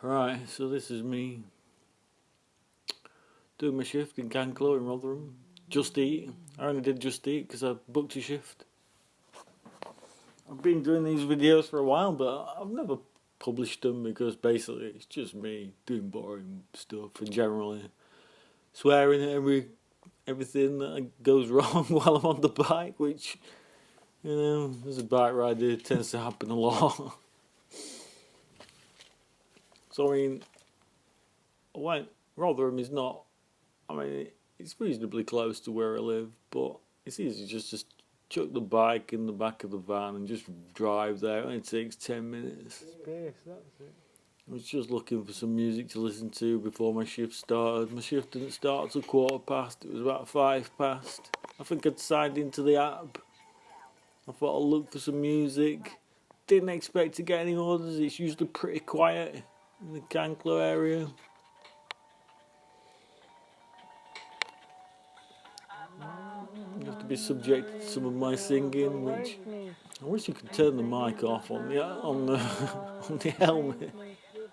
Right, so this is me doing my shift in Canclo in Rotherham. Just Eat. I only did Just Eat because I booked a shift. I've been doing these videos for a while, but I've never published them because basically it's just me doing boring stuff and generally swearing at everything that goes wrong while I'm on the bike, which, as a bike rider, it tends to happen a lot. So, Rotherham is not, it's reasonably close to where I live, but it's easy just to chuck the bike in the back of the van and just drive there. It only takes 10 minutes. Space, that's it. I was just looking for some music to listen to before my shift started. My shift didn't start till 1:15. It was about 5 past. I think I'd signed into the app. I thought I'd look for some music. Didn't expect to get any orders. It's usually pretty quiet in the Canclo area. You have to be subject to some of my singing, which I wish you could turn the mic off on the on the helmet.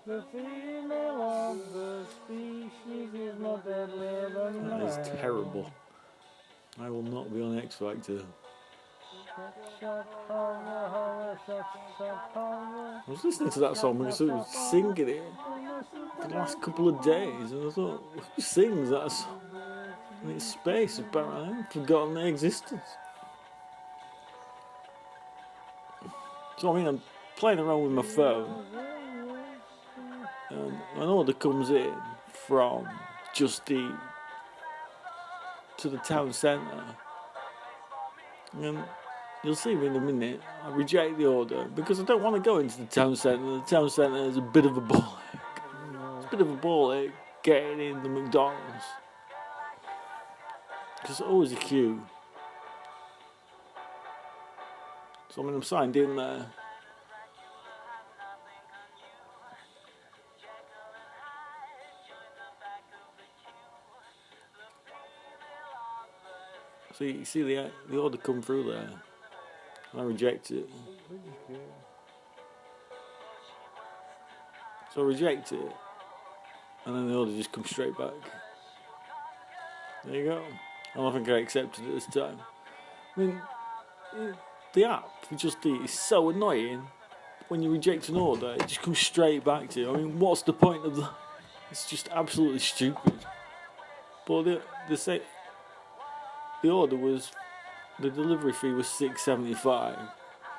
The female of the species is not deadlier than That is terrible. I will not be on X Factor. I was listening to that song because I was singing it for the last couple of days, and I thought, who sings that song? And it's Space, apparently. I've forgotten their existence. So, I'm playing around with my phone, and an order comes in from Just Eat to the town centre. And you'll see me in a minute. I reject the order because I don't want to go into the town centre. The town centre is a bit of a ball ache. It's a bit of a ball ache getting in the McDonald's. Because there's always a queue. So I'm signed in there. So you see the order come through there. I reject it. So I reject it. And then the order just comes straight back. There you go. I don't think I accepted it this time. The app for Just Eat is so annoying. When you reject an order, it just comes straight back to you. What's the point of that? It's just absolutely stupid. But they say the delivery fee was $6.75.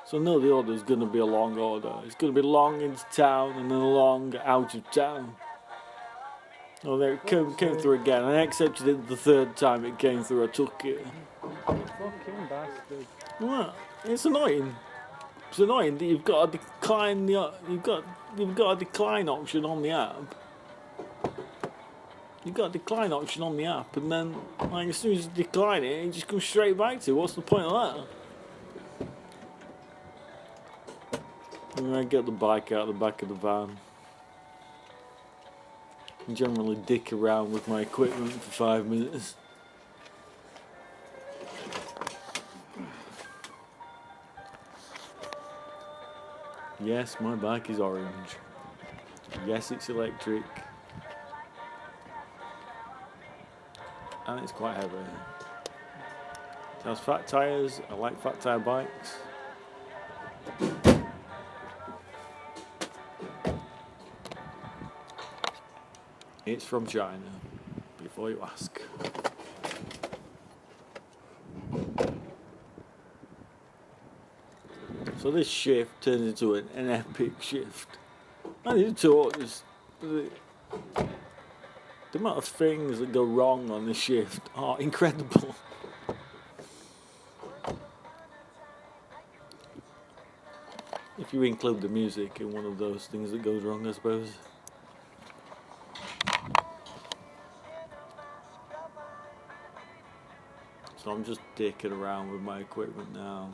So I know the order is going to be a long order. It's going to be long into town and then long out of town. Oh, there it came through again. I accepted it the third time it came through. I took it. Fucking bastard. What? It's annoying. It's annoying that you've got to decline you've got a decline option on the app. You've got a decline option on the app, and then as soon as you decline it just comes straight back to you. What's the point of that? And I get the bike out of the back of the van. And generally dick around with my equipment for 5 minutes. Yes, my bike is orange. Yes, it's electric. And it's quite heavy. It has fat tyres. I like fat tyre bikes. It's from China, before you ask. So this shift turns into an epic shift. I need to orders. The amount of things that go wrong on this shift are incredible. If you include the music in one of those things that goes wrong, I suppose. So I'm just dicking around with my equipment now.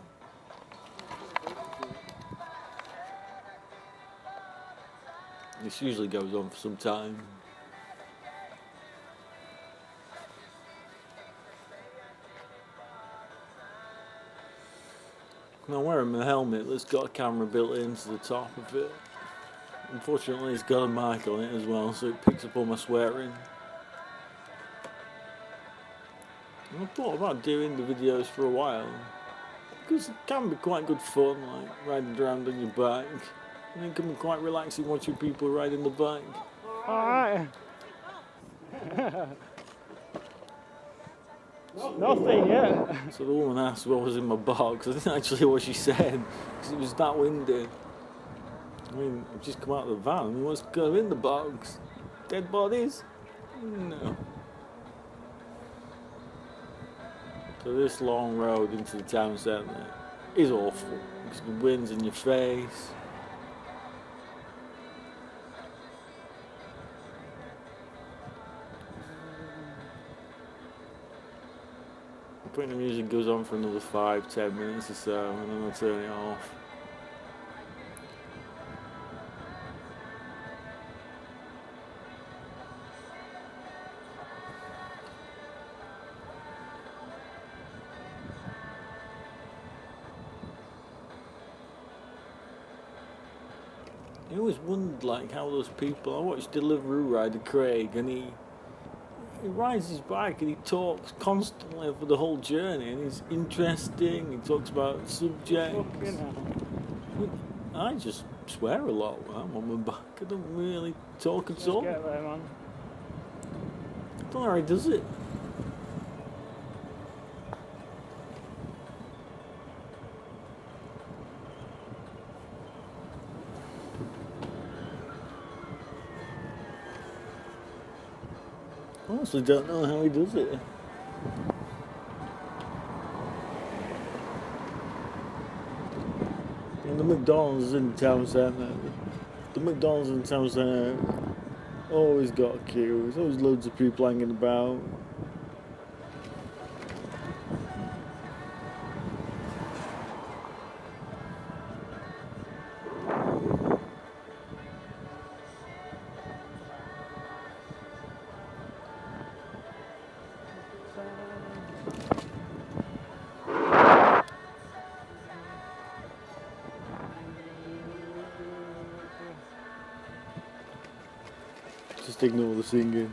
This usually goes on for some time. Now I'm wearing my helmet that's got a camera built into the top of it. Unfortunately, it's got a mic on it as well, so it picks up all my swearing. And I thought about doing the videos for a while, because it can be quite good fun, like riding around on your bike. And it can be quite relaxing watching people riding the bike. Alright. Nothing yet. So the woman asked what was in my box. I didn't actually hear what she said, because it was that windy. I mean, I've just come out of the van. I mean, what's going in the box? Dead bodies? No. So this long road into the town centre is awful, because the wind's in your face. I think the music goes on for another 5-10 minutes or so, and then I'll turn it off. I always wondered, like, how those people. I watched Deliveroo rider Craig, and he rides his bike and he talks constantly over the whole journey, and he's interesting. He talks about subjects. Fucking hell. I just swear a lot when I'm on my bike. I don't really talk at Let's all. get there, man. I don't know how he does it. I honestly don't know how he does it. And the McDonald's in town centre. The McDonald's in town centre always got a queue. There's always loads of people hanging about. Just ignore the singing.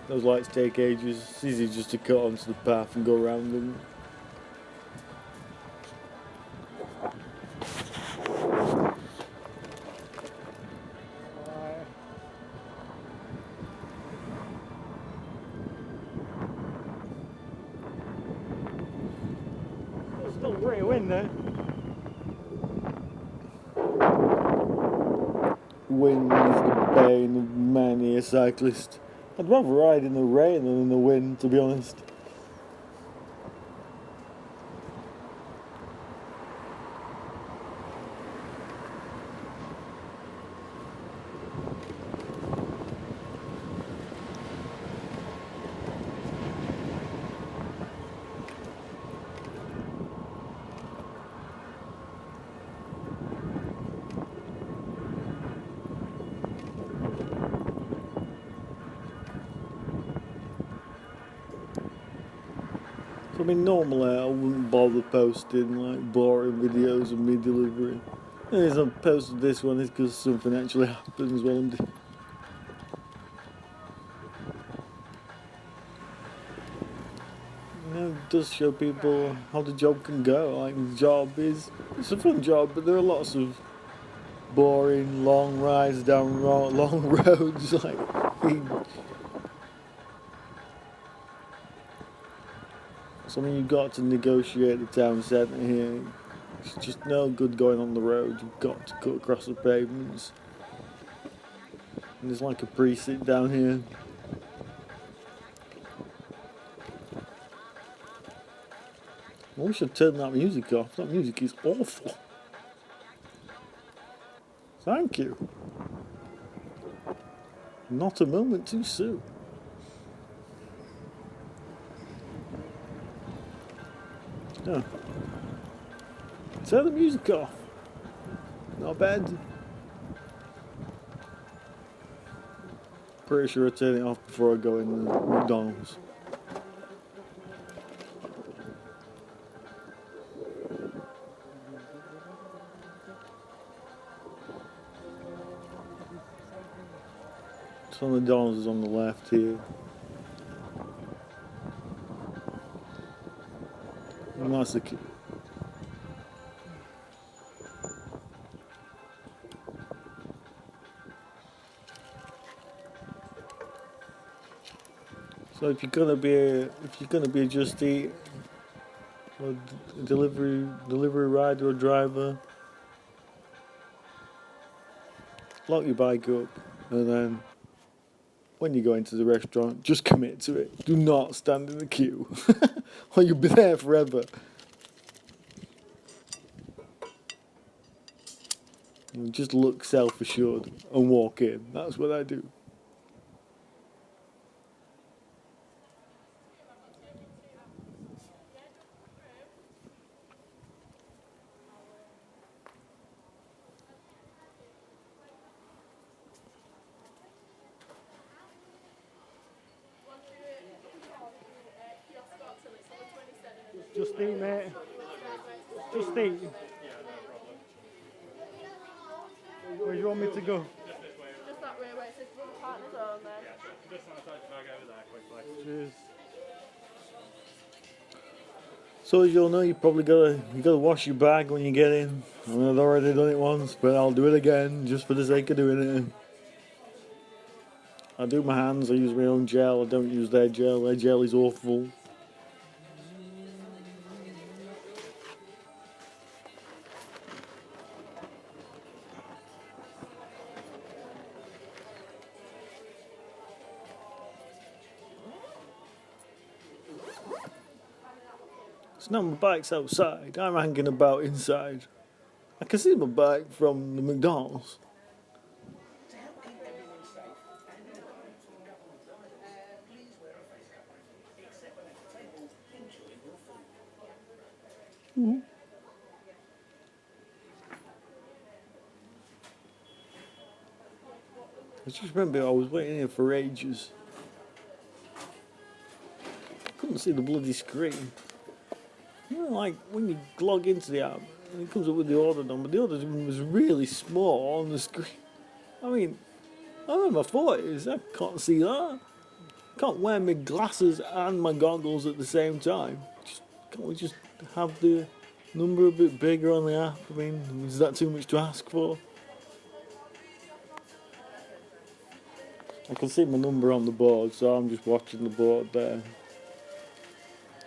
Those lights take ages. It's easy just to cut onto the path and go around them. Alright. There's still pretty wind there. Wind is the bane of many a cyclist. I'd rather ride in the rain than in the wind, to be honest. I mean, normally I wouldn't bother posting like boring videos of me delivering. The reason I posted this one is because something actually happens while I'm doing. You know, it does show people how the job can go. Like, the job is, it's a fun job, but there are lots of boring, long rides down long roads. Like, I mean, you've got to negotiate the town centre here. It's just no good going on the road. You've got to cut across the pavements. And there's like a precinct down here. I wish I'd turned that music off. That music is awful. Thank you. Not a moment too soon. No. Turn the music off. Not bad. Pretty sure I turn it off before I go in the McDonald's. So the McDonald's is on the left here. And that's the key. So if you're gonna be just a delivery rider or driver, lock your bike up, and then when you go into the restaurant, just commit to it. Do not stand in the queue, or you'll be there forever. You just look self-assured and walk in. That's what I do. Just eat, mate. Just eat. Where do you want me to go? Just that way where it says brother partners only. Just on the side bag over there quickly. Cheers. So as you'll know, you gotta wash your bag when you get in. I mean, I've already done it once, but I'll do it again just for the sake of doing it. I do my hands. I use my own gel. I don't use their gel. Their gel is awful. So now my bike's outside. I'm hanging about inside. I can see my bike from the McDonald's. I just remember I was waiting here for ages. Couldn't see the bloody screen. You know, like when you log into the app and it comes up with the order number, the order number was really small on the screen. I mean, I'm in my 40s, I can't see that. Can't wear my glasses and my goggles at the same time. Can't we just have the number a bit bigger on the app? I mean, is that too much to ask for? I can see my number on the board, so I'm just watching the board there.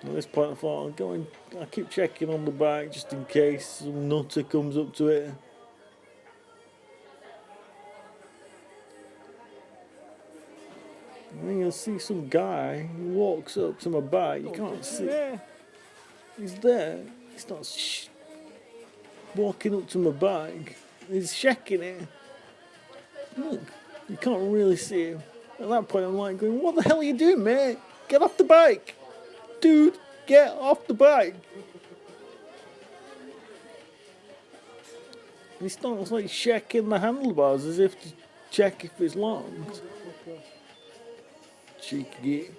At this point I thought I keep checking on the bike just in case some nutter comes up to it. And then you'll see some guy who walks up to my bike, you can't see. He's there, he starts walking up to my bike, he's checking it. Look, you can't really see him. At that point I'm like going, what the hell are you doing, mate? Get off the bike! Dude, get off the bike! He starts like checking the handlebars as if to check if it's locked. Cheeky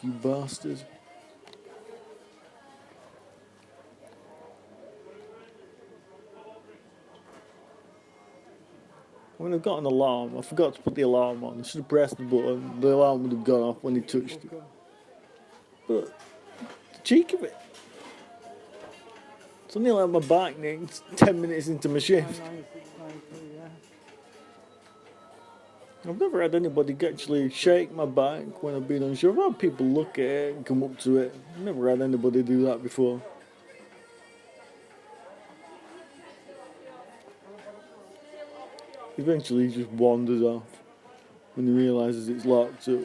bastard. When I've got an alarm, I forgot to put the alarm on. I should have pressed the button. The alarm would have gone off when he touched it. But the cheek of it. So nearly had my bike nicked 10 minutes into my shift. I've never had anybody actually shake my bike when I've been on shift. I've had people look at it and come up to it. I've never had anybody do that before. Eventually he just wanders off when he realises it's locked up.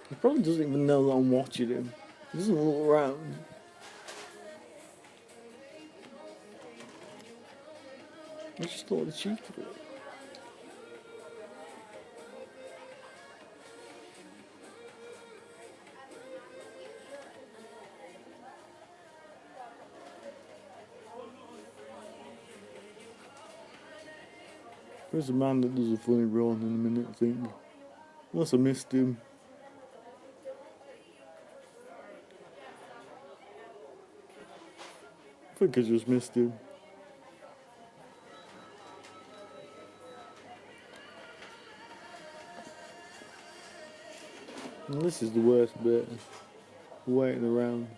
He probably doesn't even know that I'm watching him. He doesn't look around. I just thought the cheek of it. There's a man that does a funny run in a minute, I think. Unless I missed him. I think I just missed him. And this is the worst bit. Waiting around.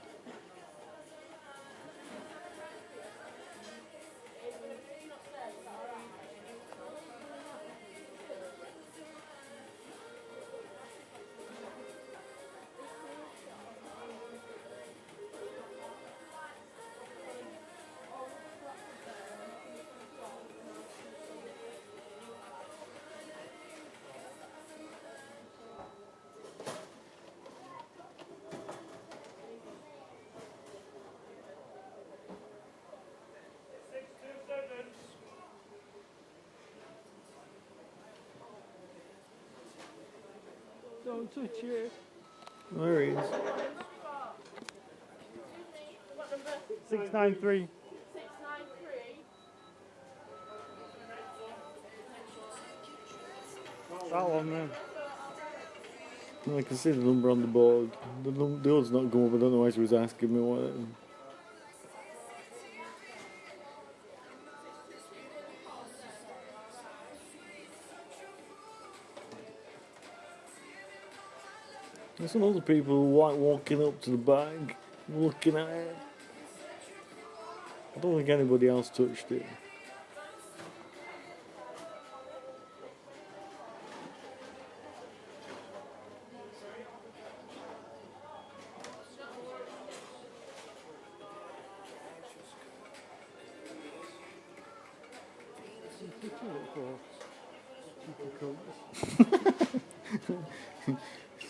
Don't touch it. There he is. Excuse me, what number? 693. 693. That one then. I can see the number on the board. The order's not come up. I don't know why she was asking me what. There's some other people who like walking up to the bag, looking at it. I don't think anybody else touched it.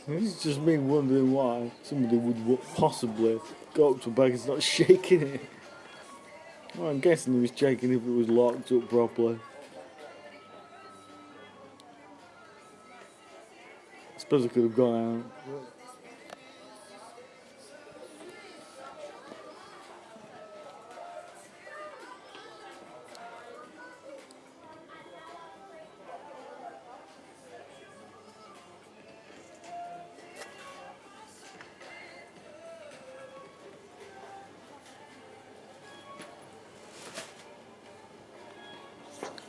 It's just me wondering why somebody would possibly go up to a bag and start shaking it. Well, I'm guessing he was shaking if it was locked up properly. I suppose I could have gone out.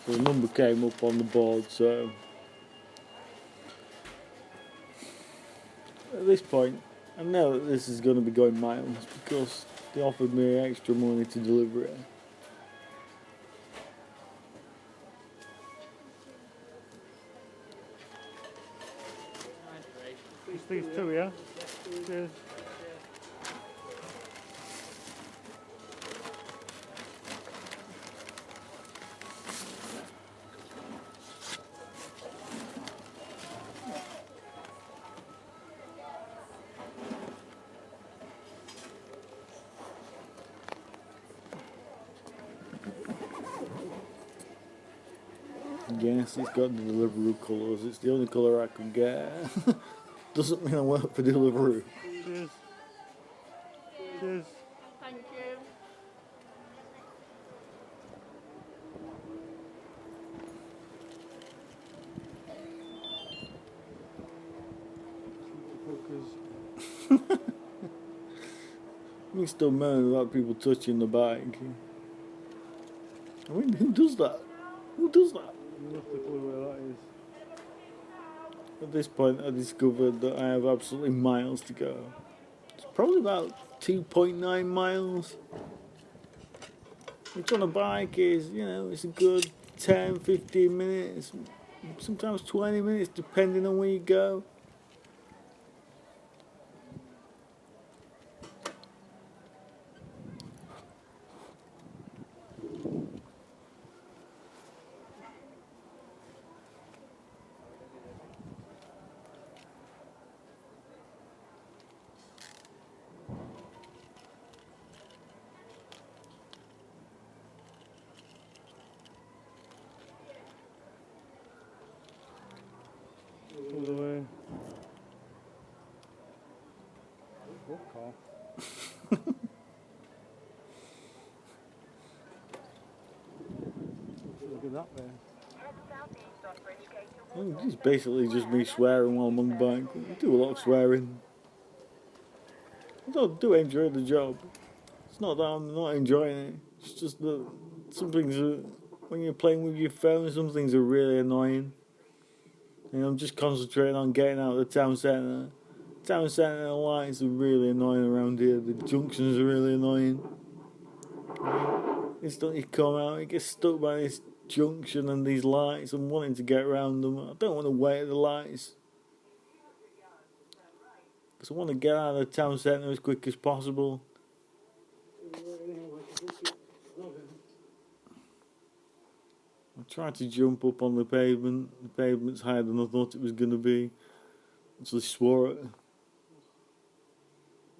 So the number came up on the board, so at this point I know that this is going to be going miles because they offered me extra money to deliver it. These two, yeah? Cheers. Yes, it's got the Deliveroo colours. It's the only colour I could get. Doesn't mean I work for Deliveroo. Cheers. Cheers. Thank you. We still moan about people touching the bag. I mean, who does that? Who does that? Not the clue where that is. At this point, I discovered that I have absolutely miles to go. It's probably about 2.9 miles. Which on a bike is, you know, it's a good 10, 15 minutes, sometimes 20 minutes, depending on where you go. All the way. Fuck off. Look at that there. It's basically just me swearing while I'm on the bike. I do a lot of swearing. I do enjoy the job. It's not that I'm not enjoying it. It's just that some things are, when you're playing with your phone, some things are really annoying. And I'm just concentrating on getting out of the town centre Town centre lights are really annoying around here. The junctions are really annoying. Instantly you come out, you get stuck by this junction and these lights and wanting to get around them. I don't want to wait at the lights. Because I want to get out of the town centre as quick as possible. I tried to jump up on the pavement. The pavement's higher than I thought it was going to be. So I swore it.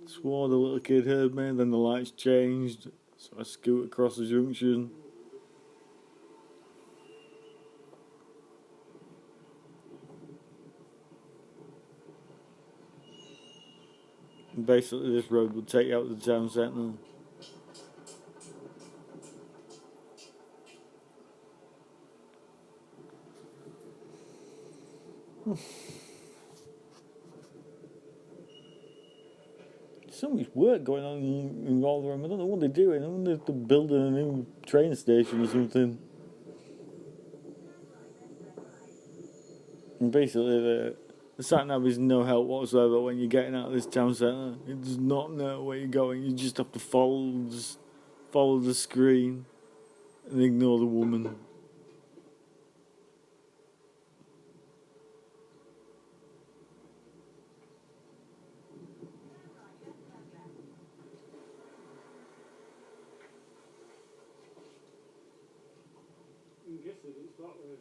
Swore the little kid heard me, then the lights changed. So I scoot across the junction. And basically this road will take you out to the town centre. So much work going on in Rotherham. I don't know what they're doing. I wonder if they're building a new train station or something. And basically the sat-nav is no help whatsoever when you're getting out of this town centre. It does not know where you're going. You just have to follow the screen and ignore the woman. I'm guessing it's that way.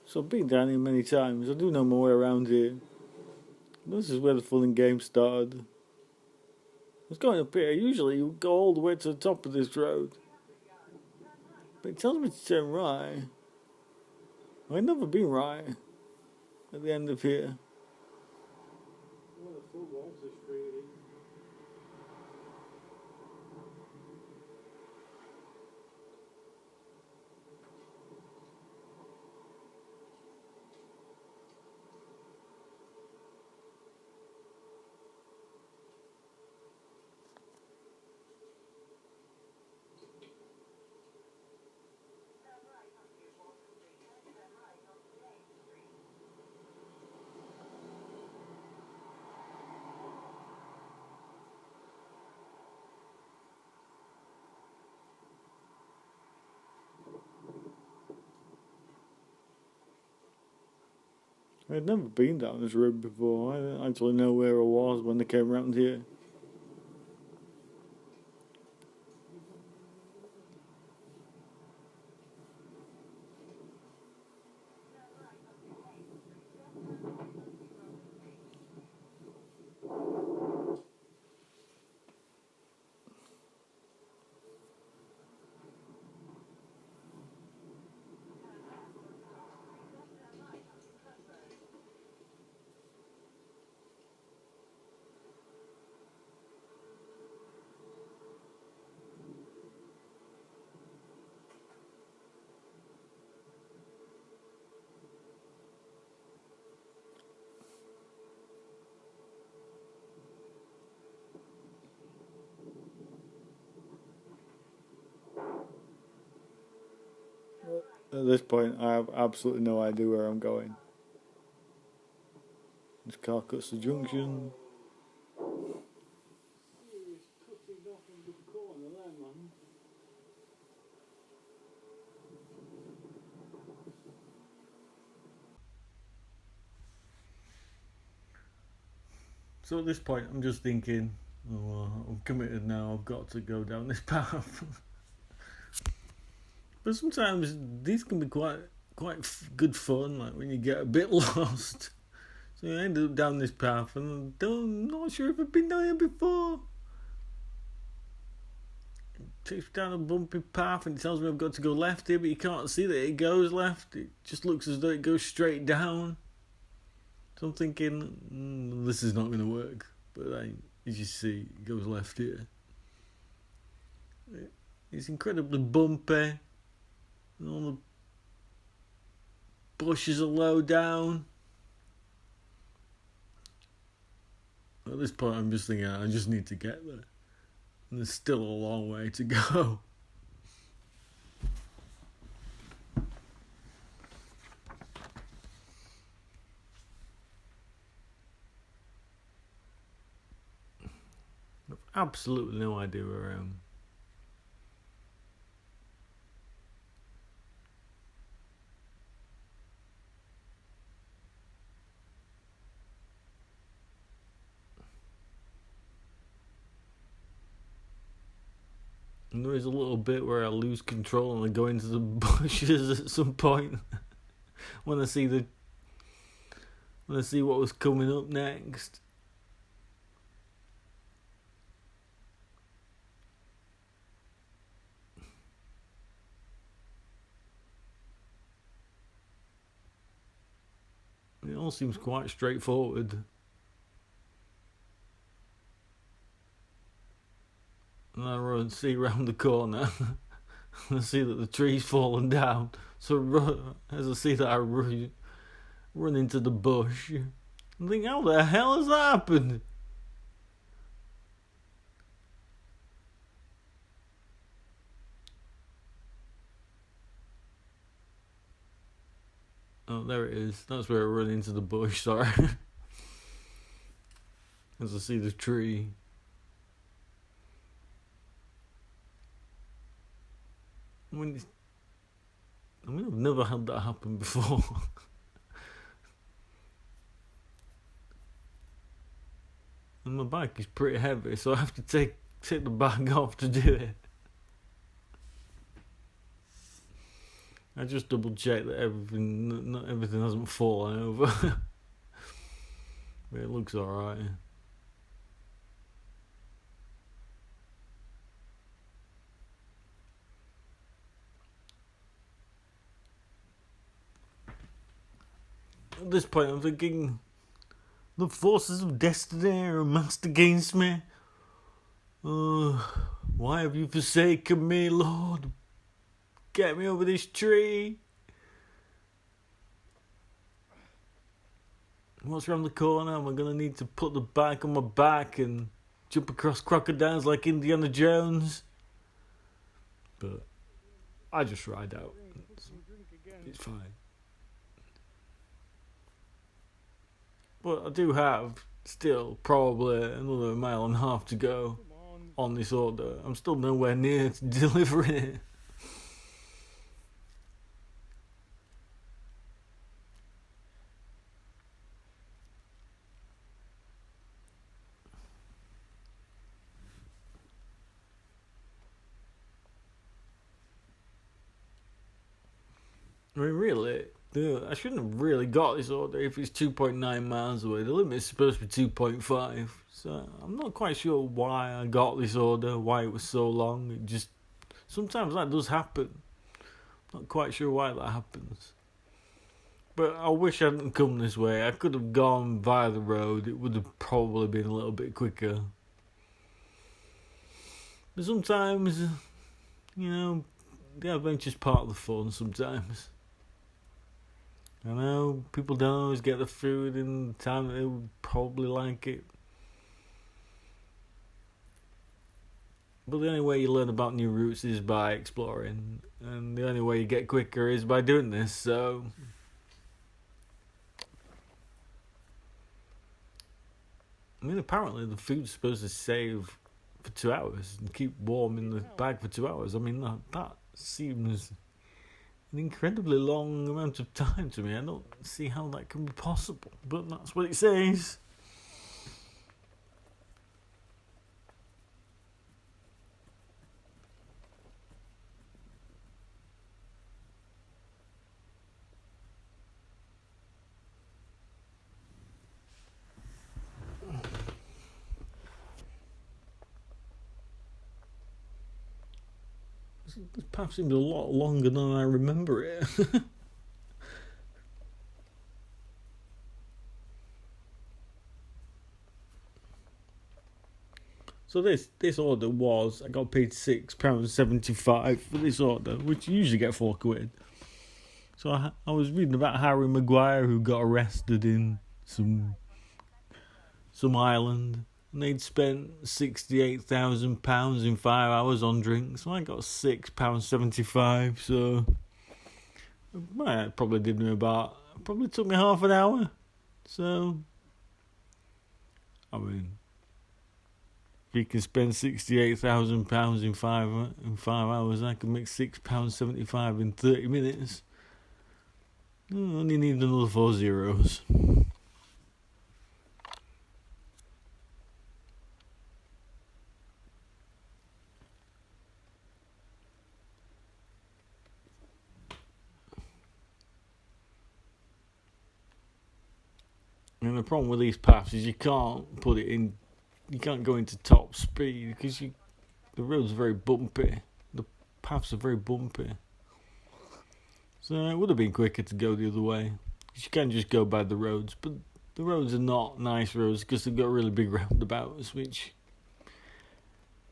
So I've been down here many times. I do know my way around here. This is where the fun and game started. I was going up here. Usually you go all the way to the top of this road. But it tells me to turn right. I've never been right at the end of here. Well, the football's this really. I'd never been down this road before. I didn't actually know where I was when I came around here. At this point, I have absolutely no idea where I'm going. This car cuts the junction. Serious cutting off in the corner there, man. So at this point, I'm just thinking, I'm committed now. I've got to go down this path. But sometimes these can be quite good fun, like when you get a bit lost. So I ended up down this path, and I'm not sure if I've been down here before. It takes me down a bumpy path, and it tells me I've got to go left here, but you can't see that it goes left. It just looks as though it goes straight down. So I'm thinking, this is not going to work. But then, as you see, it goes left here. It's incredibly bumpy. And all the bushes are low down. At this point, I'm just thinking, I just need to get there. And there's still a long way to go. I've absolutely no idea where I am. And there is a little bit where I lose control and I go into the bushes at some point when I see what was coming up next. It all seems quite straightforward. And I run, see round the corner, and I see that the tree's fallen down. So as I see that, I run into the bush. I think, how the hell has that happened? Oh, there it is. That's where I run into the bush, sorry. As I see the tree. I mean, I've never had that happen before. And my bike is pretty heavy, so I have to take the bag off to do it. I just double check that not everything hasn't fallen over. But it looks alright. At this point, I'm thinking, the forces of destiny are amassed against me. Why have you forsaken me, Lord? Get me over this tree. What's around the corner? Am I going to need to put the bike on my back and jump across crocodiles like Indiana Jones? But I just ride out. It's fine. But I do have still probably another 1.5 miles to go on this order. I'm still nowhere near to delivering it. I mean, really, I shouldn't have really got this order if it's 2.9 miles away. The limit is supposed to be 2.5. So I'm not quite sure why I got this order, why it was so long. It just, sometimes that does happen. Not quite sure why that happens. But I wish I hadn't come this way. I could have gone via the road. It would have probably been a little bit quicker. But sometimes, the adventure's part of the fun sometimes. I know people don't always get the food in the time that they would probably like it. But the only way you learn about new routes is by exploring. And the only way you get quicker is by doing this, so... I mean, apparently the food's supposed to save for 2 hours and keep warm in the bag for 2 hours. I mean, that seems... an incredibly long amount of time to me. I don't see how that can be possible, but that's what it says. This path seems a lot longer than I remember it. So this order was, I got paid £6.75 for this order, which you usually get £4. So I was reading about Harry Maguire, who got arrested in some some island, and they'd spent £68,000 in 5 hours on drinks. So I got £6.75. So well, it probably did me probably took me half an hour. So I mean, if you can spend £68,000 in 5 hours, I can make £6.75 in 30 minutes. I only need another 4 zeros. And the problem with these paths is you can't put it in. You can't go into top speed because the road's very bumpy. The paths are very bumpy. So it would have been quicker to go the other way. Because you can just go by the roads, but the roads are not nice roads because they've got really big roundabouts, which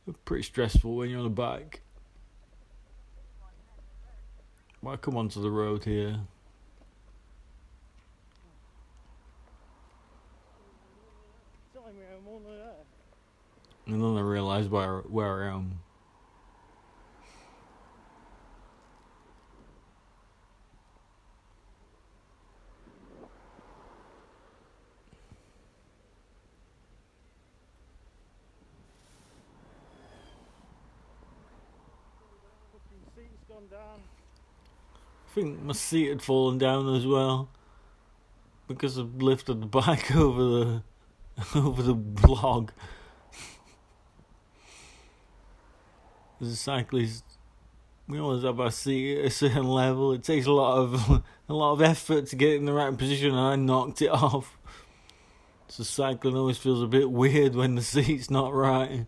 are pretty stressful when you're on a bike. Well, I come onto the road here. And then I realised where I am. Seat's gone down. I think my seat had fallen down as well because I lifted the bike over the log. As a cyclist, we always have our seat at a certain level. It takes a lot of effort to get it in the right position, and I knocked it off. So cycling always feels a bit weird when the seat's not right.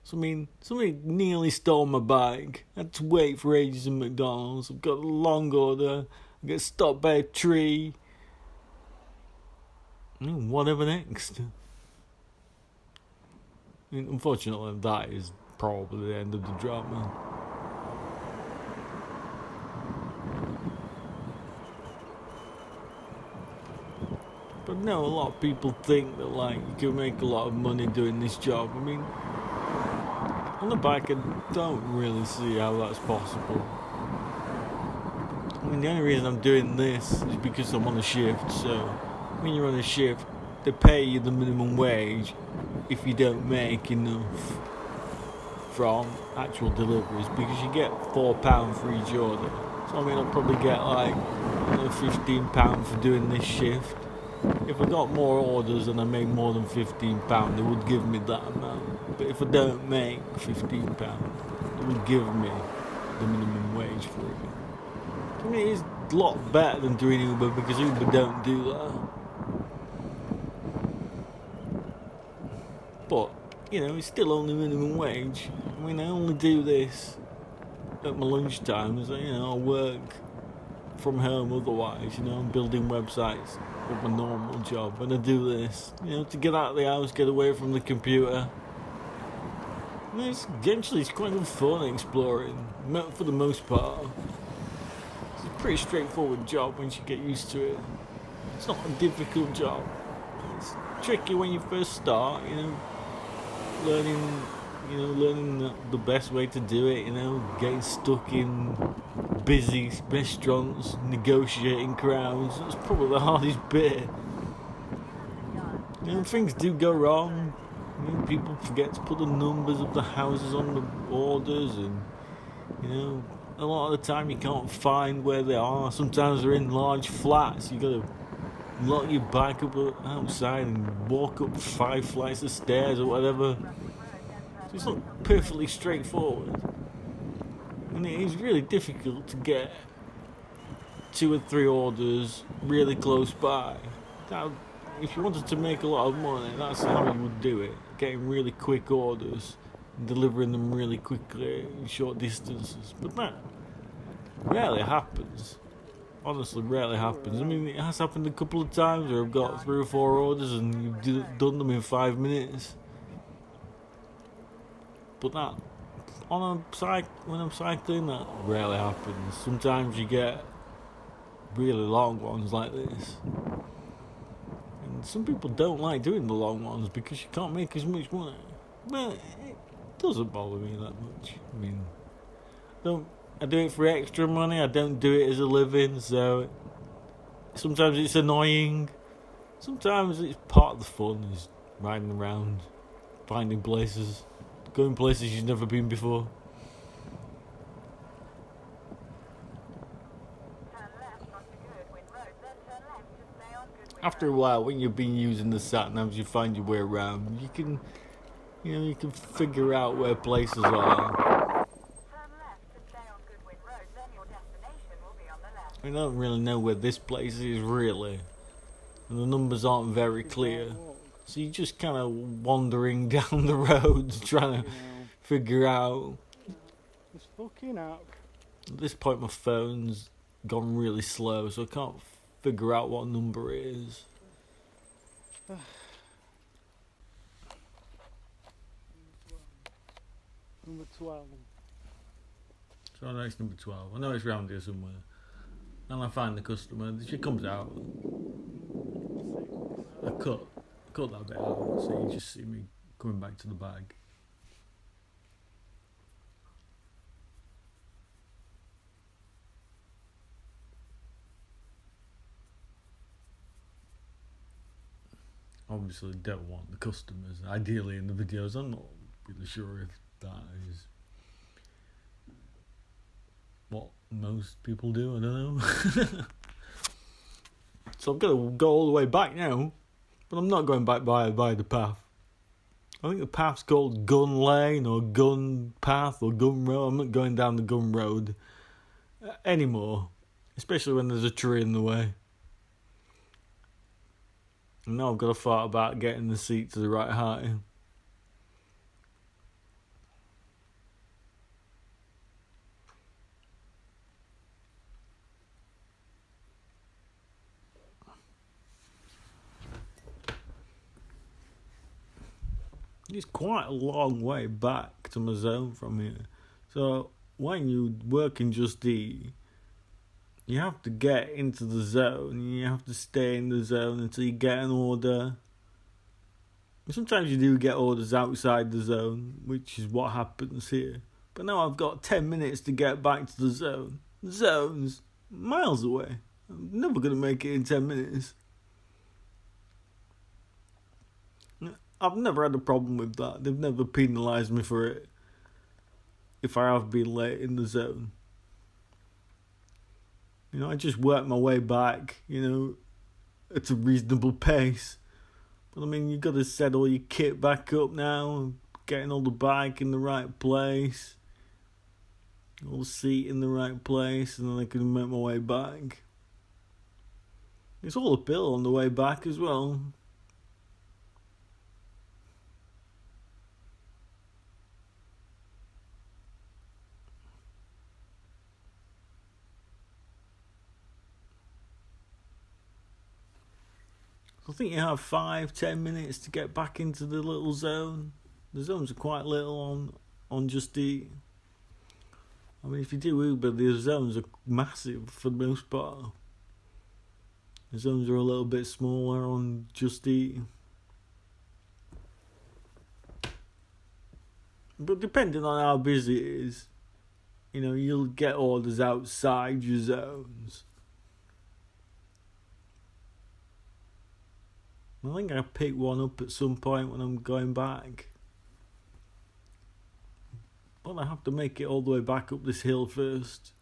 So I mean, somebody nearly stole my bike. I had to wait for ages in McDonald's. I've got a long order. I get stopped by a tree. Whatever next. I mean, unfortunately, that is probably the end of the drama. But no, a lot of people think that like you can make a lot of money doing this job. I mean, on the bike, I don't really see how that's possible. I mean, the only reason I'm doing this is because I'm on a shift. So when you're on a shift, they pay you the minimum wage if you don't make enough from actual deliveries, because you get £4 for each order. So I mean, I'll probably get like £15 for doing this shift. If I got more orders and I made more than £15, they would give me that amount. But if I don't make £15, they would give me the minimum wage for it. I mean, it's a lot better than doing Uber, because Uber don't do that. But, you know, it's still only minimum wage. I mean, I only do this at my lunch times. You know, I work from home otherwise. You know, I'm building websites with my normal job. And I do this, you know, to get out of the house, get away from the computer. I mean, it's quite good fun exploring, for the most part. It's a pretty straightforward job once you get used to it. It's not a difficult job. It's tricky when you first start, you know. Learning the best way to do it, you know, getting stuck in busy restaurants, negotiating crowds. That's probably the hardest bit. You know, things do go wrong. You know, people forget to put the numbers of the houses on the orders, and you know, a lot of the time you can't find where they are. Sometimes they're in large flats. You gotta lock your bike up outside and walk up 5 flights of stairs or whatever. So it's not perfectly straightforward, and it is really difficult to get 2 or 3 orders really close by. Now, if you wanted to make a lot of money, that's how you would do it: getting really quick orders and delivering them really quickly in short distances. But that rarely happens. Honestly, rarely happens. I mean, it has happened a couple of times where I've got 3 or 4 orders and you've done them in 5 minutes. But that, when I'm cycling, that rarely happens. Sometimes you get really long ones like this. some people don't like doing the long ones because you can't make as much money. But it doesn't bother me that much. I mean, I do it for extra money. I don't do it as a living, so sometimes it's annoying. Sometimes it's part of the fun, is riding around, finding places, going places you've never been before. After a while, when you've been using the sat navs, you find your way around. You can figure out where places are. I don't really know where this place is really, and the numbers aren't very clear. So you're just kind of wandering down the road, trying to figure out. It's fucking up. At this point, my phone's gone really slow, so I can't figure out what number it is. Number 12. So I know it's number 12. I know it's round here somewhere. And I find the customer. She comes out. I cut that bit out, so you just see me coming back to the bag. Obviously don't want the customers ideally in the videos. I'm not really sure if that is what most people do. I don't know. So I'm gonna go all the way back now, but I'm not going back by the path. I think the path's called Gun Lane or Gun Path or Gun Road. I'm not going down the Gun Road anymore, especially when there's a tree in the way. And now I've got to thought about getting the seat to the right height. It's quite a long way back to my zone from here. So when you work in Just Eat, you have to get into the zone. You have to stay in the zone until you get an order. Sometimes you do get orders outside the zone, which is what happens here. But now I've got 10 minutes to get back to the zone. The zone's miles away. I'm never going to make it in 10 minutes. I've never had a problem with that. They've never penalised me for it if I have been late in the zone. I just work my way back, at a reasonable pace. But I mean, you've got to set all your kit back up now, getting all the bike in the right place, all the seat in the right place, and then I can make my way back. It's all uphill on the way back as well. I think you have 5-10 minutes to get back into the little zone. The zones are quite little on Just Eat. I mean, if you do Uber, the zones are massive for the most part. The zones are a little bit smaller on Just Eat. But depending on how busy it is, you'll get orders outside your zones. I think I'll pick one up at some point when I'm going back. But I have to make it all the way back up this hill first.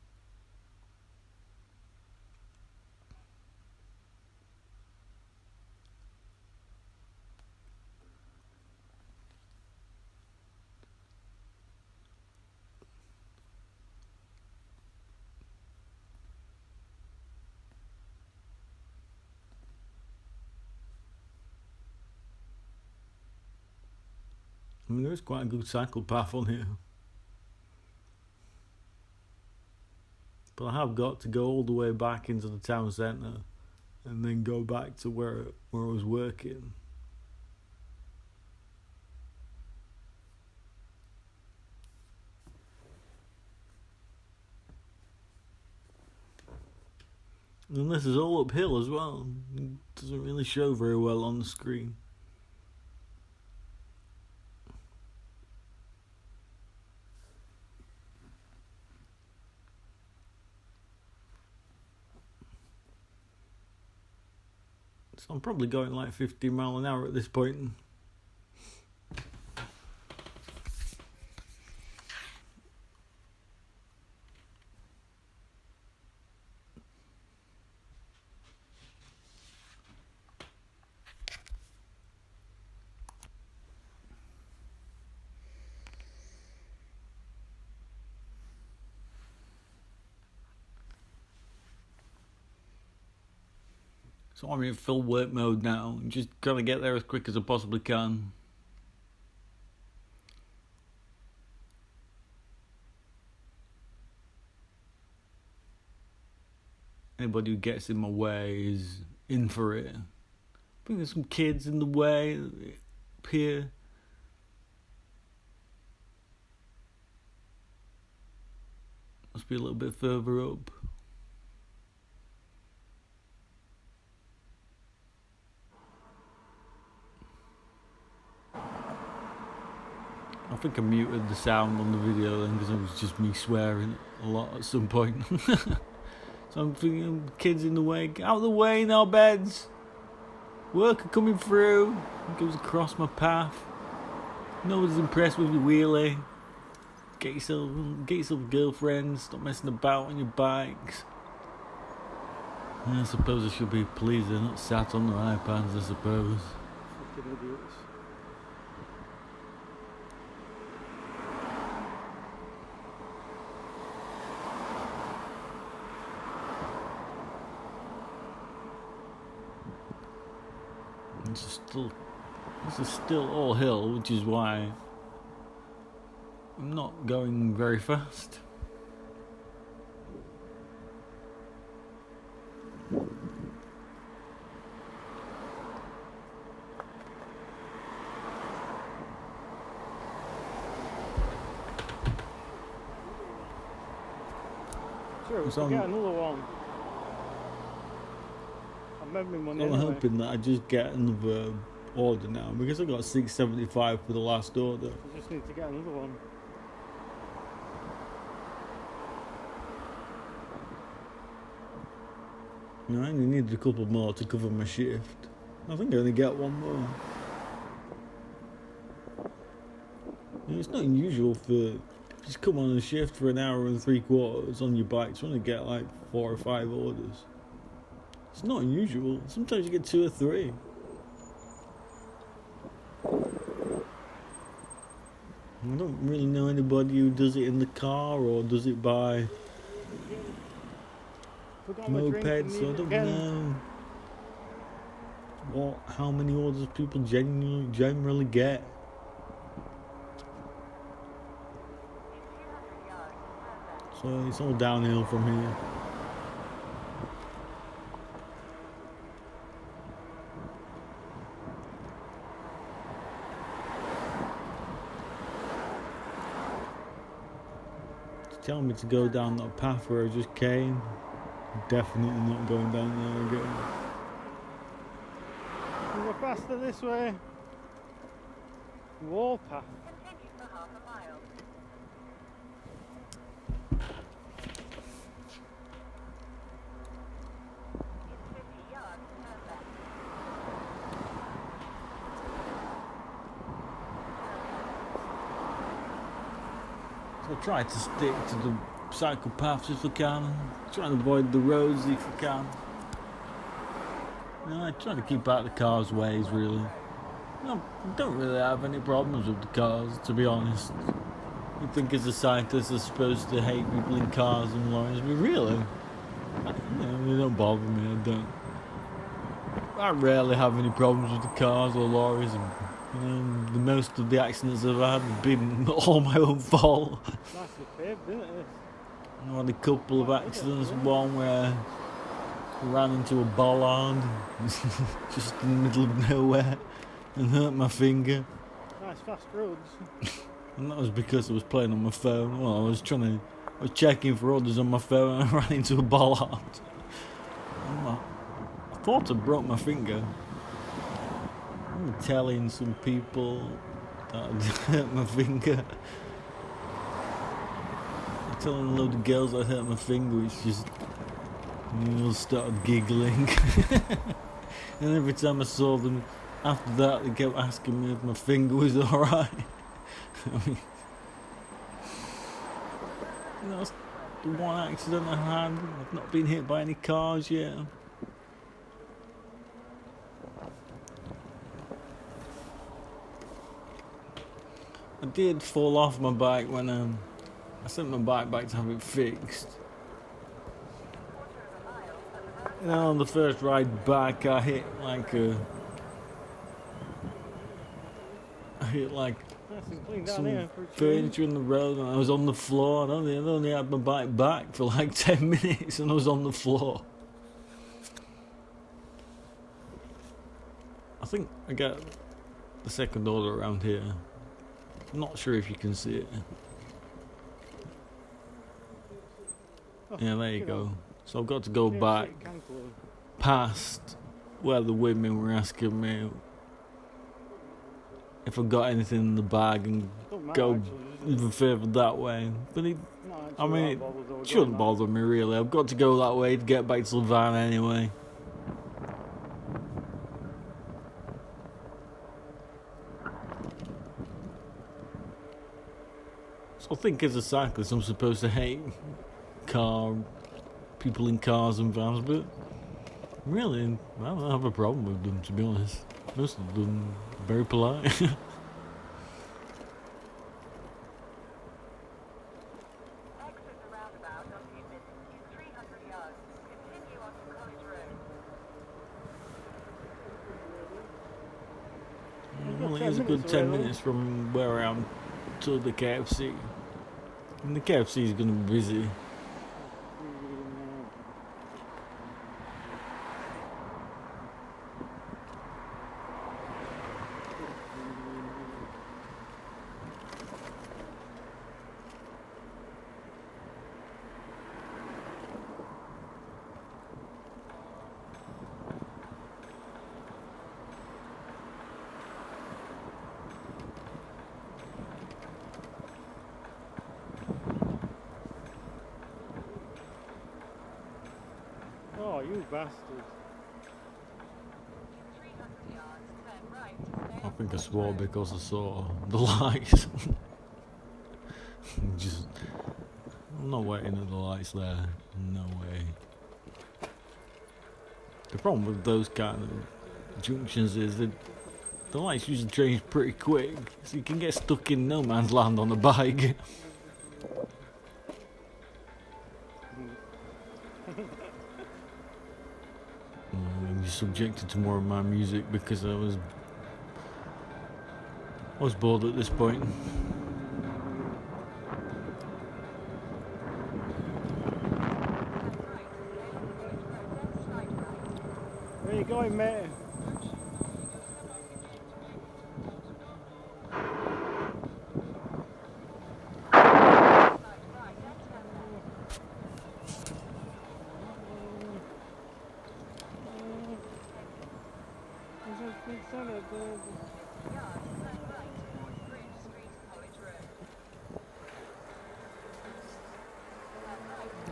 I mean, there's quite a good cycle path on here. But I have got to go all the way back into the town centre and then go back to where I was working. And this is all uphill as well. It doesn't really show very well on the screen. So I'm probably going like 50 mile an hour at this point. So I'm in full work mode now. I'm just gonna get there as quick as I possibly can. Anybody who gets in my way is in for it. I think there's some kids in the way up here. Must be a little bit further up. I think I muted the sound on the video then because it was just me swearing a lot at some point. So I'm thinking, kids in the way, get out of the way now, beds. Worker coming through. It goes across my path. No one's impressed with your wheelie. Get yourself a girlfriend. Stop messing about on your bikes. I suppose I should be pleased they're not sat on their iPads, I suppose. Fucking idiots. This is still all hill, which is why I'm not going very fast. Sure, we So can get another one. I made my money I'm anyway. hoping that I just get another order now because I got $6.75 for the last order. We just need to get another one. I only needed a couple more to cover my shift. I think I only get one more. It's not unusual for just come on a shift for an hour and 3/4 on your bike to only get like 4 or 5 orders. It's not unusual. Sometimes you get 2 or 3. I don't really know anybody who does it in the car or does it by Forgot my drink and mopeds, so I need it don't again. know how many orders people generally get. So it's all downhill from here. Tell me to go down that path where I just came. I'm definitely not going down there again. We go faster this way. Warpath. Continue for half a mile. In 50 yards, turn left. So I try to stick to the cycle paths if I can. Try and avoid the roads if I can. I try to keep out of the cars' ways, really. I don't really have any problems with the cars, to be honest. You think as a cyclist I'm supposed to hate people in cars and lorries, but really, they don't bother me. I rarely have any problems with the cars or lorries. And, the most of the accidents I've had have been all my own fault. Nicely paved, isn't it? I had a couple of accidents. One where I ran into a bollard just in the middle of nowhere and hurt my finger. Nice fast roads. And that was because I was playing on my phone. Well, I was checking for orders on my phone and I ran into a bollard. thought I broke my finger. I'm telling some people that I'd hurt my finger. I'm telling a load of girls I hurt my finger, which just, started giggling. And every time I saw them after that, they kept asking me if my finger was alright. I mean, that's the one accident I had. I've not been hit by any cars yet. I did fall off my bike when I sent my bike back to have it fixed. And then on the first ride back, I hit like some furniture in the road, and I was on the floor. And I only had my bike back for like 10 minutes, and I was on the floor. I think I got the second order around here. I'm not sure if you can see it. Yeah, there you go. So I've got to go back past where the women were asking me if I got anything in the bag and go even further that way. But it shouldn't bother me really. I've got to go that way to get back to the van anyway. So I think as a cyclist I'm supposed to hate people in cars and vans, but really I don't have a problem with them, to be honest. Most of them are very polite. Exit the roundabout on Newton in 300 yards. Continue on to College Road. Well, it is a good 10 minutes from where I am to the KFC. And the KFC is going to be busy. Oh, you bastard. 300 yards, turn right. I think I swore because I saw the lights. I'm not waiting at the lights there. No way. The problem with those kind of junctions is that the lights usually change pretty quick, so you can get stuck in no man's land on a bike. I'm subjected to more of my music because I was bored at this point. Where you going, mate?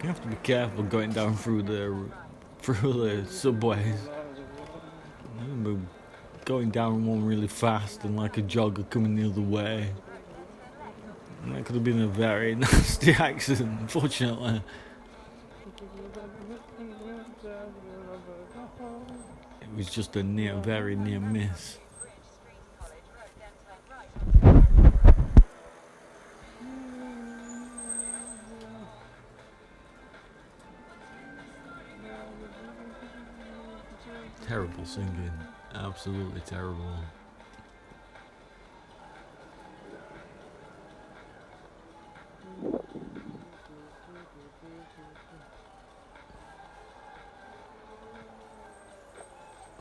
You have to be careful going down through the subways. I remember going down one really fast and like a jogger coming the other way. And that could have been a very nasty accident, unfortunately. It was just a very near miss. Terrible singing, absolutely terrible.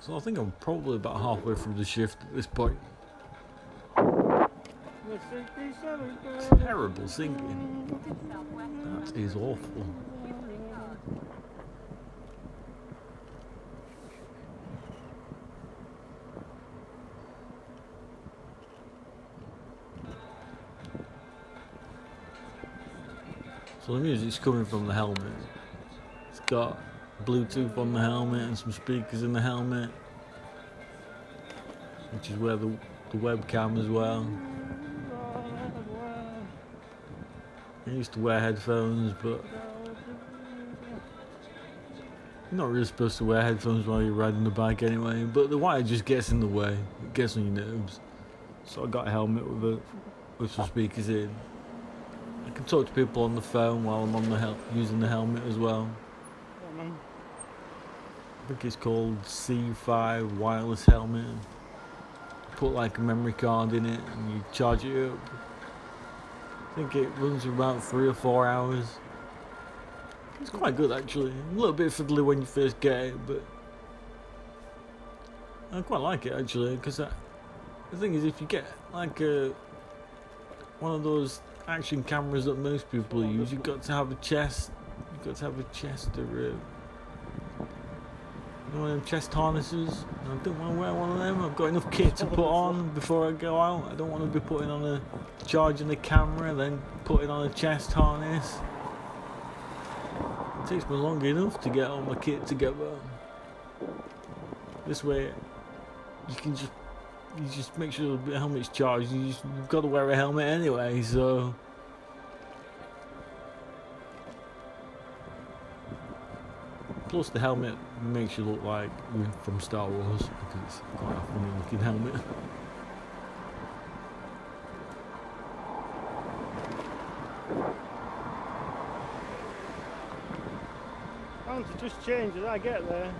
So I think I'm probably about halfway through the shift at this point. Terrible singing. That is awful. So the music's coming from the helmet. It's got Bluetooth on the helmet and some speakers in the helmet, which is where the webcam as well. I used to wear headphones, but you're not really supposed to wear headphones while you're riding the bike anyway. But the wire just gets in the way, it gets on your nerves. So I got a helmet with some speakers in. I can talk to people on the phone while I'm on using the helmet as well. I think it's called C5 wireless helmet. Put like a memory card in it and you charge it up. I think it runs for about 3 or 4 hours. It's quite good actually. A little bit fiddly when you first get it, but I quite like it actually, because the thing is, if you get like one of those action cameras that most people use, you've got to have a chest. You've got to have a chest to one of them chest harnesses. I don't want to wear one of them. I've got enough kit to put on before I go out. I don't want to be putting on charging the camera, then putting on a chest harness. It takes me long enough to get all my kit together. This way, you just make sure the helmet's charged. You've got to wear a helmet anyway, so. Plus the helmet makes you look like you're from Star Wars, because it's quite a funny looking helmet. I want to just change as I get there.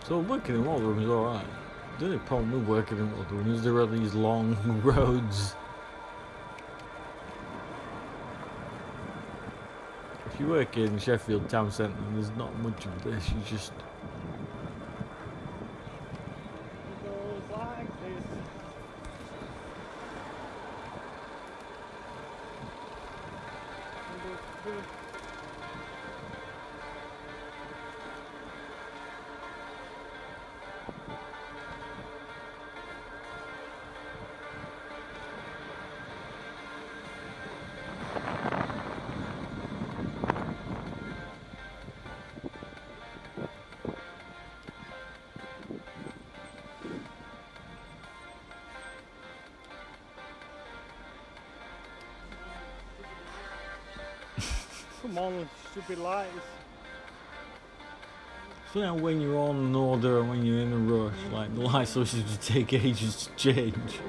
So working in Rotherham is alright. The only problem with working in Rotherham is there are these long roads. If you work in Sheffield town centre, there's not much of this. You just come on, stupid lights. so now when you're on an order and when you're in a rush, like the lights always seem to take ages to change.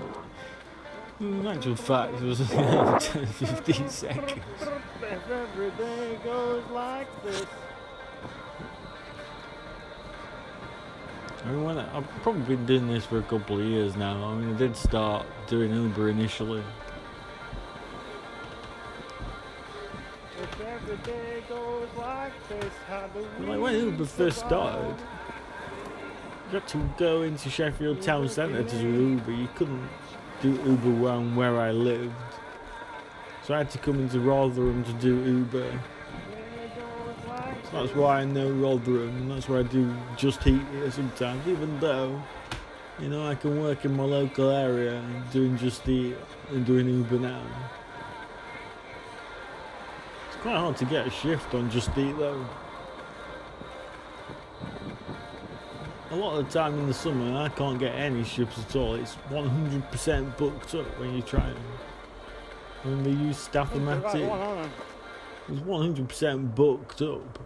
In actual fact, it was 10 15 seconds. Every day goes like this. I mean, I've probably been doing this for a couple of years now. I mean, I did start doing Uber initially. If every day goes like this, how do we Like when Uber first started, you had to go into Sheffield town centre to do Uber. You couldn't do Uber around where I lived. So I had to come into Rotherham to do Uber. So that's why I know Rotherham, and that's why I do Just Eat here sometimes, even though, you know, I can work in my local area doing Just Eat and doing Uber now. It's quite hard to get a shift on Just Eat though. A lot of the time in the summer I can't get any shifts at all. It's 100% booked up when you try them. When they use Staff-O-Matic, it's 100% booked up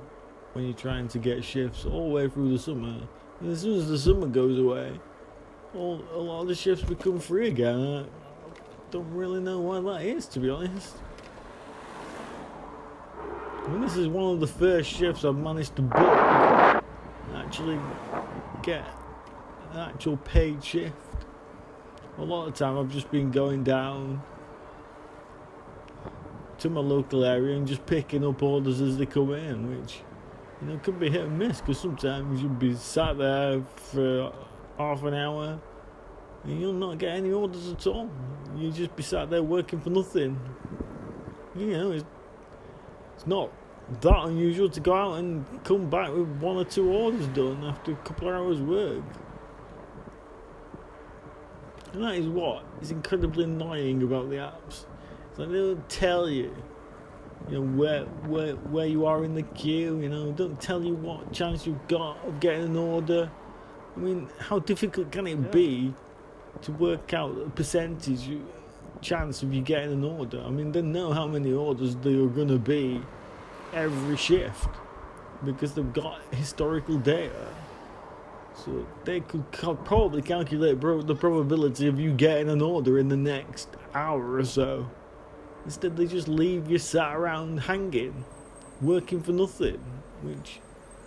when you're trying to get shifts all the way through the summer. And as soon as the summer goes away, a lot of the shifts become free again. I don't really know why that is, to be honest. I mean, this is one of the first shifts I've managed to book and actually get an actual paid shift. A lot of the time I've just been going down to my local area and just picking up orders as they come in, which, you know, could be hit and miss, because sometimes you'll be sat there for half an hour and you'll not get any orders at all. You'll just be sat there working for nothing. You know, it's not that unusual to go out and come back with 1 or 2 orders done after a couple of hours work. And that is what is incredibly annoying about the apps. It's like they don't tell you, you know, where you are in the queue, you know, don't tell you what chance you've got of getting an order. I mean, how difficult can it be to work out a percentage chance of you getting an order? I mean, they know how many orders there are going to be every shift because they've got historical data. So they could probably calculate the probability of you getting an order in the next hour or so. Instead, they just leave you sat around hanging, working for nothing, which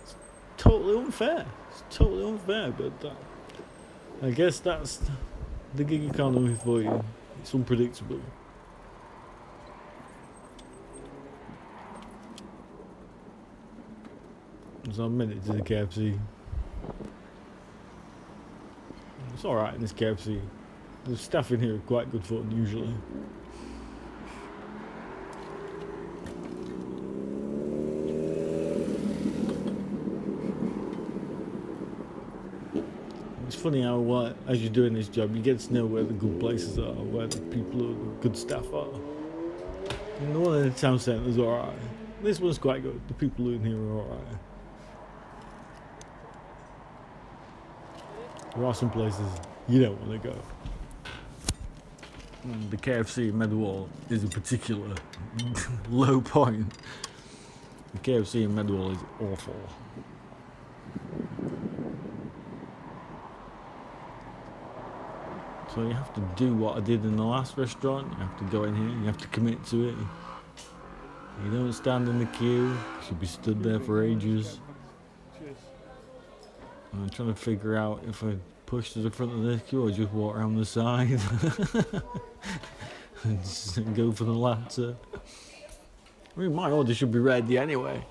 is totally unfair. It's totally unfair, but I guess that's the gig economy for you. It's unpredictable. So I made it to the KFC. It's alright in this KFC. The staff in here are quite good fun usually. It's funny how as you're doing this job you get to know where the good places are, where the people are, the good staff are. And the one in the town centre is alright. This one's quite good. The people in here are alright. There are some places you don't want to go. The KFC in Medwall is a particular low point. The KFC in Medwall is awful. So you have to do what I did in the last restaurant. You have to go in here, you have to commit to it. You don't stand in the queue, you should be stood there for ages. I'm trying to figure out if I push to the front of the queue or just walk around the side. And just go for the latter. I mean, my order should be ready anyway.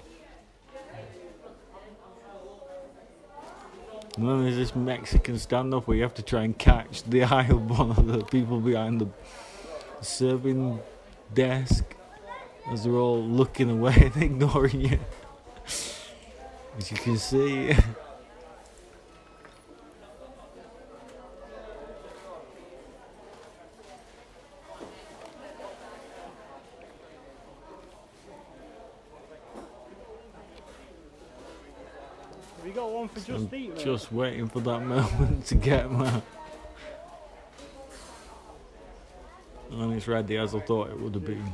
And then there's this Mexican standoff where you have to try and catch the eye of one of the people behind the serving desk as they're all looking away and ignoring you. As you can see. Have you got one for Just Eat, mate? Just waiting for that moment to get my. And it's ready as I thought it would have been.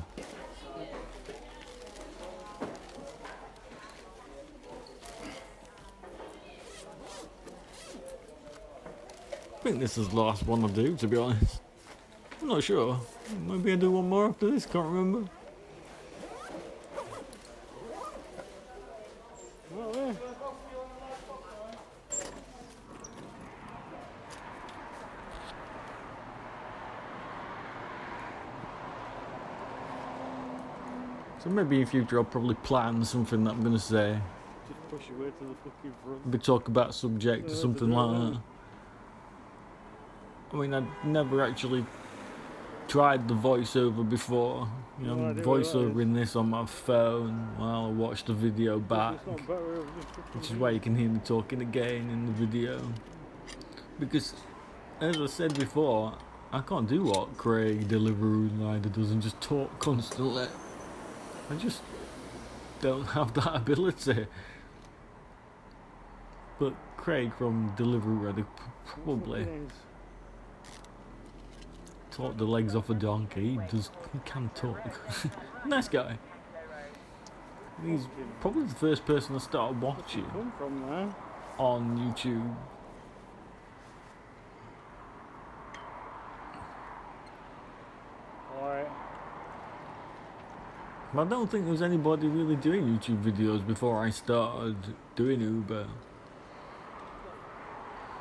I think this is the last one I'll do, to be honest. I'm not sure. Maybe I'll do one more after this, can't remember. Not there. So maybe in future I'll probably plan something that I'm going to say. Just push your way to the fucking front. Maybe talk about a subject or something like that. I mean, I'd never actually tried the voiceover before. You know, I'm voiceovering this on my phone while I watch the video back. Which is why you can hear me talking again in the video. Because, as I said before, I can't do what Craig, Deliveroo Rider does and just talk constantly. I just don't have that ability. But Craig from Deliveroo Rider probably talk the legs off a donkey. He can talk. Nice guy. He's probably the first person I started watching Come from there. on YouTube. Alright. But I don't think there was anybody really doing YouTube videos before I started doing Uber.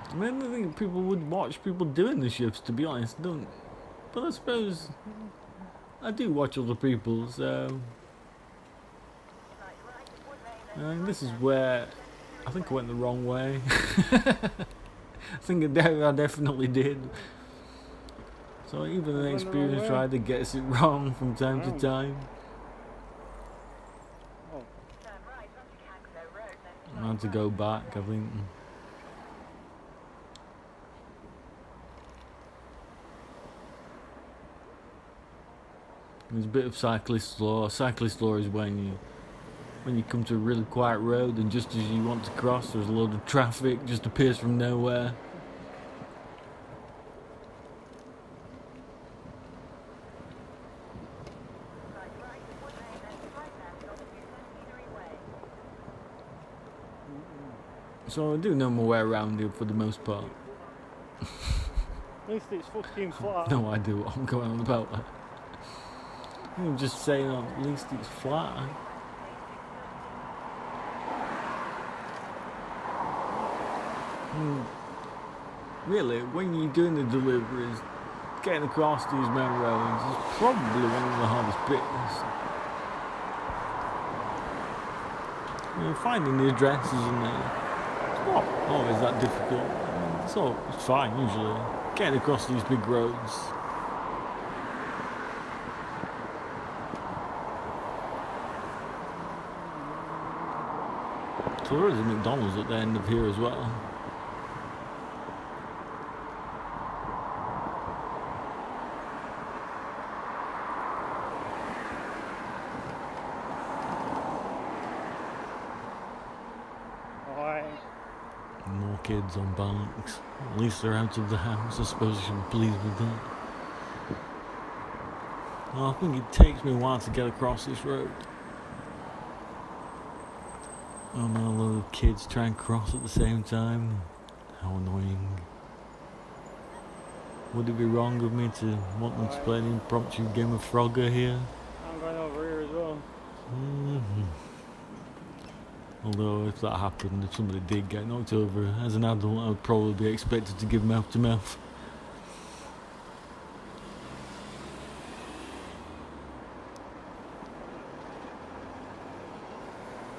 I mean, I think people would watch people doing the shifts, to be honest, don't. But I suppose I do watch other people, so. And this is where I think I went the wrong way. I think I definitely did. So even an Went the wrong experienced way. rider gets it wrong from time to Wrong. time. Oh, Turn right onto Cancro Road, then I had to go back, I think. There's a bit of cyclist law. Cyclist law is when you come to a really quiet road and just as you want to cross, there's a load of traffic just appears from nowhere. right at Wood Lane, then right left onto Centenary Way. So I do know my way around here for the most part. at least it's fucking flat. No idea what I'm going on about. I'm just saying at least it's flat. Really, when you're doing the deliveries, getting across these main roads is probably one of the hardest bits. Finding the addresses and it's not always that difficult. It's fine usually. Getting across these big roads. So there is a McDonald's at the end of here as well. Alright. More kids on bikes. At least they're out of the house. I suppose I should be pleased with that. Well, I think it takes me a while to get across this road. Oh no, a load of kids try and cross at the same time. How annoying. Would it be wrong of me to want them to play an impromptu game of Frogger here? I'm going over here as well. Although if that happened, if somebody did get knocked over, as an adult I would probably be expected to give mouth to mouth.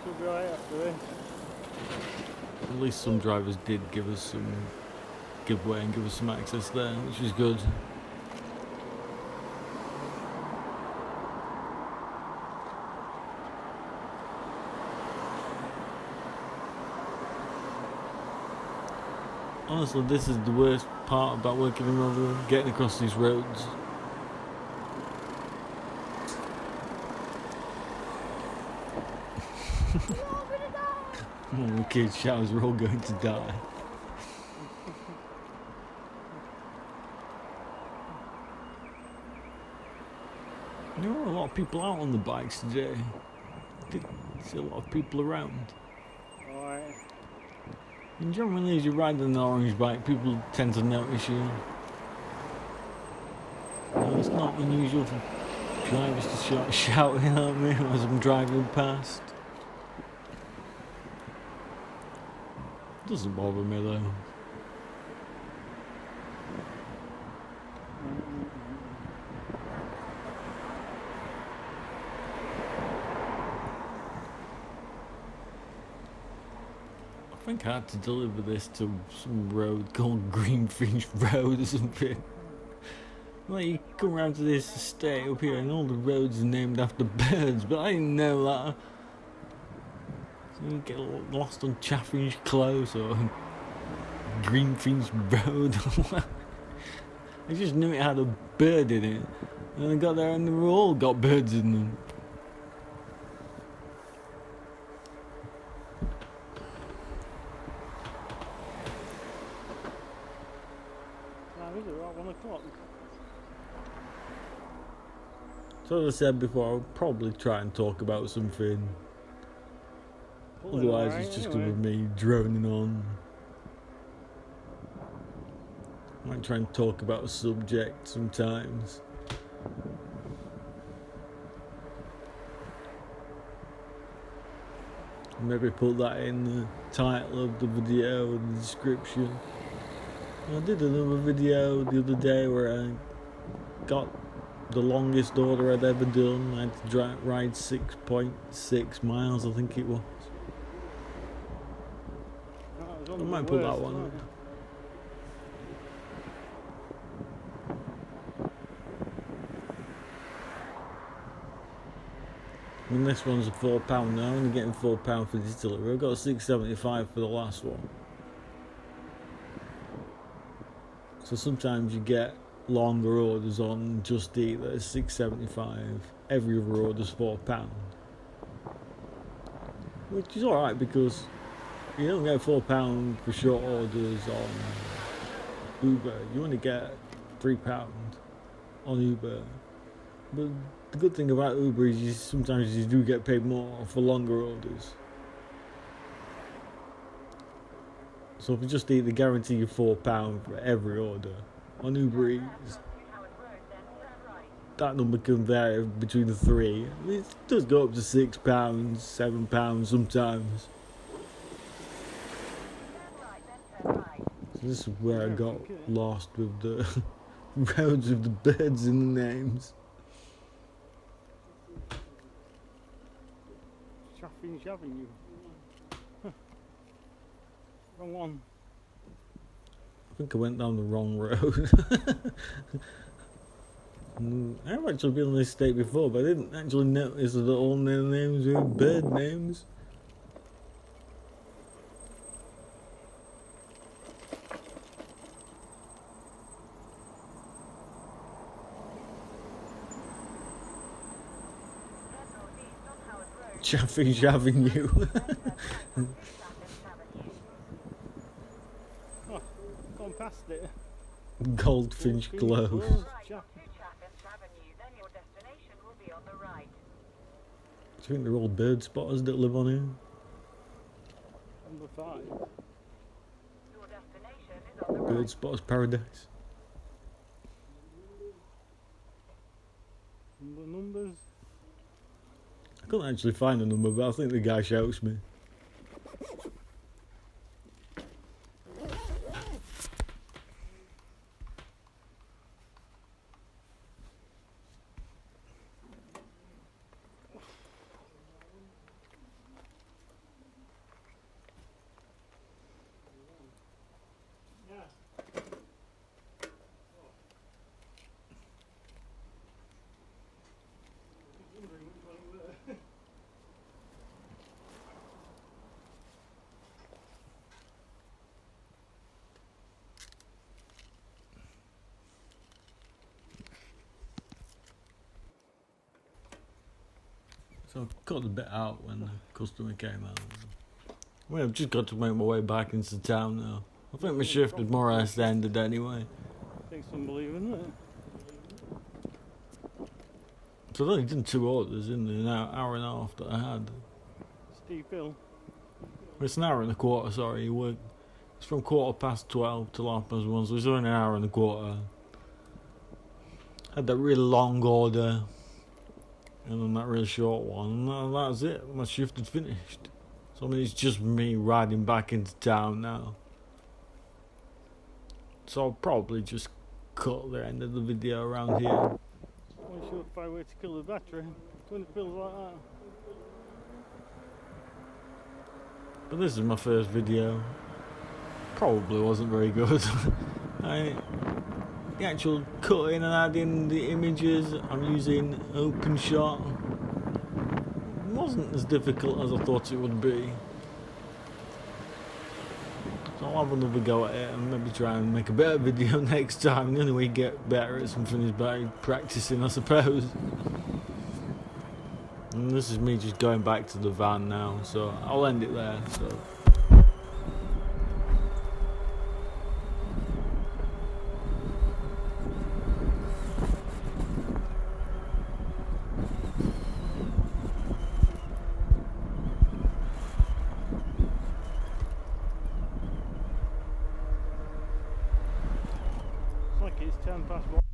Should be right after this. At least some drivers did give us some giveaway and give us some access there, which is good. Honestly, this is the worst part about working in Rotherham, getting across these roads. The kids shout, we're all going to die. There were a lot of people out on the bikes today. Did see a lot of people around. Alright. And generally, as you ride an orange bike, people tend to notice you. It's not unusual for drivers to start shouting at me as I'm driving past. Doesn't bother me though. I think I had to deliver this to some road called Greenfinch Road or something. Like, you come around to this estate up here and all the roads are named after birds, but I didn't know that. So you get lost on Chaffinch Close or Greenfinch Road. I just knew it had a bird in it. And I got there and they all got birds in them. Now is it about 1 o'clock? So as I said before, I'll probably try and talk about something. Pulling Otherwise alright it's just anyway. going to be me droning on. I might try and talk about a subject sometimes. Maybe put that in the title of the video, the description. I did another video the other day where I got the longest order I'd ever done. I had to ride 6.6 miles, I think it was. That was I one of might the put that worst, one wasn't up. it? I mean, this one's a £4 now, only getting £4 for this delivery. I've got £6.75 for the last one. So sometimes you get longer orders on Just Eat that is £6.75. Every other order's £4. Which is alright because you don't get £4 for short orders on Uber. You only get £3 on Uber. But the good thing about Uber is sometimes you do get paid more for longer orders. So if you Just Eat, they guarantee you £4 for every order. On Uber Eats, that number can vary between the three. I mean, it does go up to £6, £7 sometimes. So this is where I got lost with the roads with the birds in the names. Sheffield Avenue. Wrong one. I think I went down the wrong road. I've actually been on this estate before, but I didn't actually notice that all their names were bird names. Sheffield Avenue. Oh, gone past it. Goldfinch Close. Do you think they're all bird spotters that live on here? Number 5. Bird spotters paradise. Numbers. I couldn't actually find a number, but I think the guy shouts me. So I cut the bit out when the customer came out. Well, I've just got to make my way back into town now. I think my shift had more or less ended anyway. I think it's unbelievable, isn't it? So I've only done 2 orders in the hour and a half that I had. Steep hill. It's an hour and a quarter, sorry. It's from 12:15 till 1:30, so it's only an hour and a quarter. Had that really long order, and then that really short one, and that's it. My shift had finished. So I mean, it's just me riding back into town now. So I'll probably just cut the end of the video around here. One surefire way to kill the battery. When it feels like that. But this is my first video. Probably wasn't very good. The actual cutting and adding the images, I'm using OpenShot. It wasn't as difficult as I thought it would be. So I'll have another go at it and maybe try and make a better video next time. The only way you get better at something is by practicing, I suppose. And this is me just going back to the van now, so I'll end it there. So. It's like it's 10 past 1.